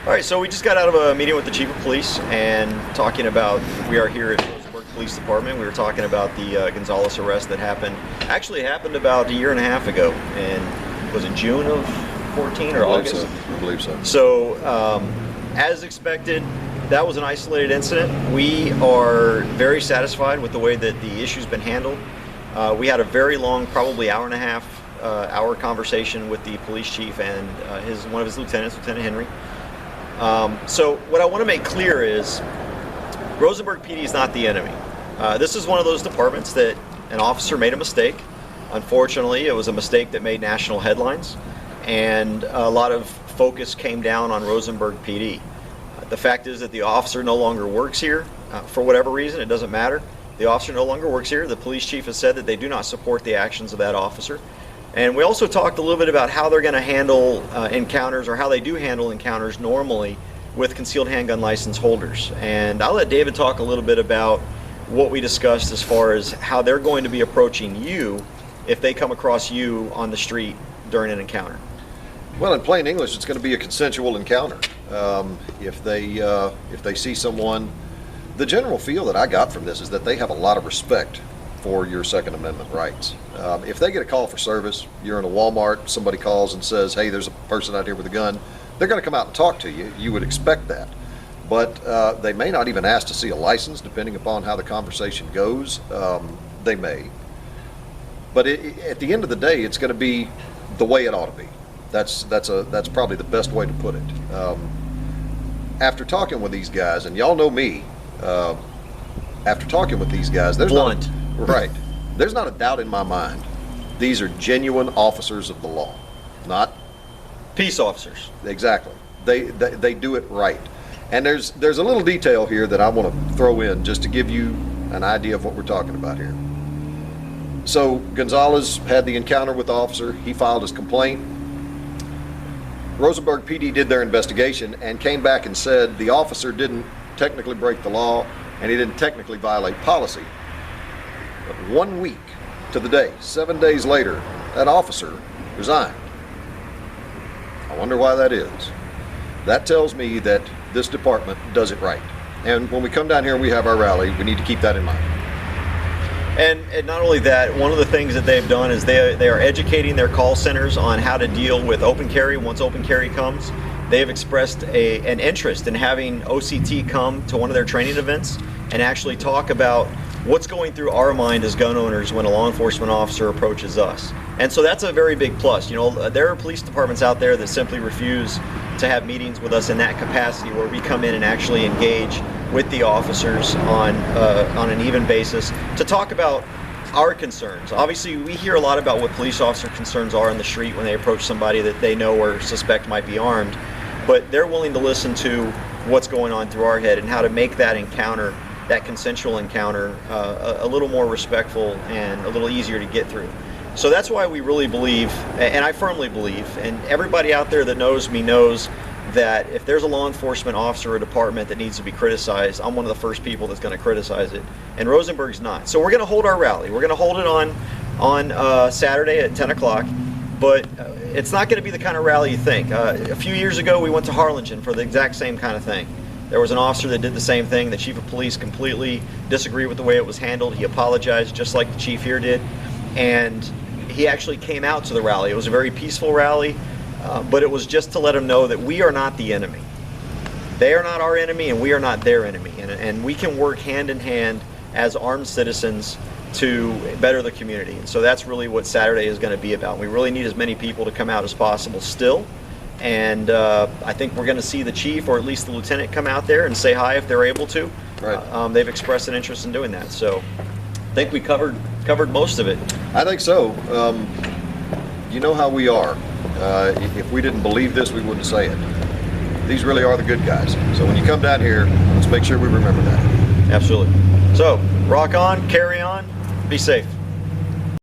All right, so we just got out of a meeting with the Chief of Police and talking about, we are here at Rosenberg Police Department. We were talking about the Gonzalez arrest that actually happened about a year and a half ago. And was it June of 14 or August? I believe so. So, as expected, that was an isolated incident. We are very satisfied with the way that the issue's been handled. We had a very long, probably hour and a half, hour conversation with the police chief and one of his lieutenants, Lieutenant Henry. So what I want to make clear is Rosenberg PD is not the enemy. This is one of those departments that an officer made a mistake. Unfortunately, it was a mistake that made national headlines, and a lot of focus came down on Rosenberg PD. The fact is that the officer no longer works here. For whatever reason, it doesn't matter. The officer no longer works here. The police chief has said that they do not support the actions of that officer. And we also talked a little bit about how they're going to handle encounters, or how they do handle encounters normally with concealed handgun license holders. And I'll let David talk a little bit about what we discussed as far as how they're going to be approaching you if they come across you on the street during an encounter. Well, in plain English, it's going to be a consensual encounter. If they see someone, the general feel that I got from this is that they have a lot of respect for your Second Amendment rights. If they get a call for service, you're in a Walmart, somebody calls and says, hey, there's a person out here with a gun, they're going to come out and talk to you. You would expect that. But they may not even ask to see a license, depending upon how the conversation goes. They may. But at the end of the day, it's going to be the way it ought to be. That's probably the best way to put it. After talking with these guys, and y'all know me, after talking with these guys, there's blunt. Right. There's not a doubt in my mind. These are genuine officers of the law, not Peace officers. Exactly. They do it right. And there's a little detail here that I want to throw in just to give you an idea of what we're talking about here. So Gonzalez had the encounter with the officer. He filed his complaint. Rosenberg PD did their investigation and came back and said the officer didn't technically break the law and he didn't technically violate policy. But 1 week to the day, 7 days later, that officer resigned. I wonder why that is. That tells me that this department does it right. And when we come down here and we have our rally, we need to keep that in mind. And not only that, one of the things that they've done is they are educating their call centers on how to deal with open carry once open carry comes. They have expressed an interest in having OCT come to one of their training events and actually talk about what's going through our mind as gun owners when a law enforcement officer approaches us. And so that's a very big plus. You know, there are police departments out there that simply refuse to have meetings with us in that capacity, where we come in and actually engage with the officers on an even basis to talk about our concerns. Obviously, we hear a lot about what police officer concerns are on the street when they approach somebody that they know or suspect might be armed, but they're willing to listen to what's going on through our head and how to make that encounter, that consensual encounter, a little more respectful and a little easier to get through. So that's why we really believe, and I firmly believe, and everybody out there that knows me knows that if there's a law enforcement officer or department that needs to be criticized, I'm one of the first people that's going to criticize it, and Rosenberg's not. So we're going to hold our rally. We're going to hold it on Saturday at 10 o'clock, but it's not going to be the kind of rally you think. A few years ago, we went to Harlingen for the exact same kind of thing. There was an officer that did the same thing. The chief of police completely disagreed with the way it was handled. He apologized, just like the chief here did, and he actually came out to the rally. It was a very peaceful rally, but it was just to let them know that we are not the enemy. They are not our enemy, and we are not their enemy. And we can work hand in hand as armed citizens to better the community. And so that's really what Saturday is going to be about. We really need as many people to come out as possible still. And I think we're going to see the chief, or at least the lieutenant, come out there and say hi if they're able to. Right. They've expressed an interest in doing that. So I think we covered most of it. I think so. You know how we are. If we didn't believe this, we wouldn't say it. These really are the good guys. So when you come down here, let's make sure we remember that. Absolutely. So rock on, carry on, be safe.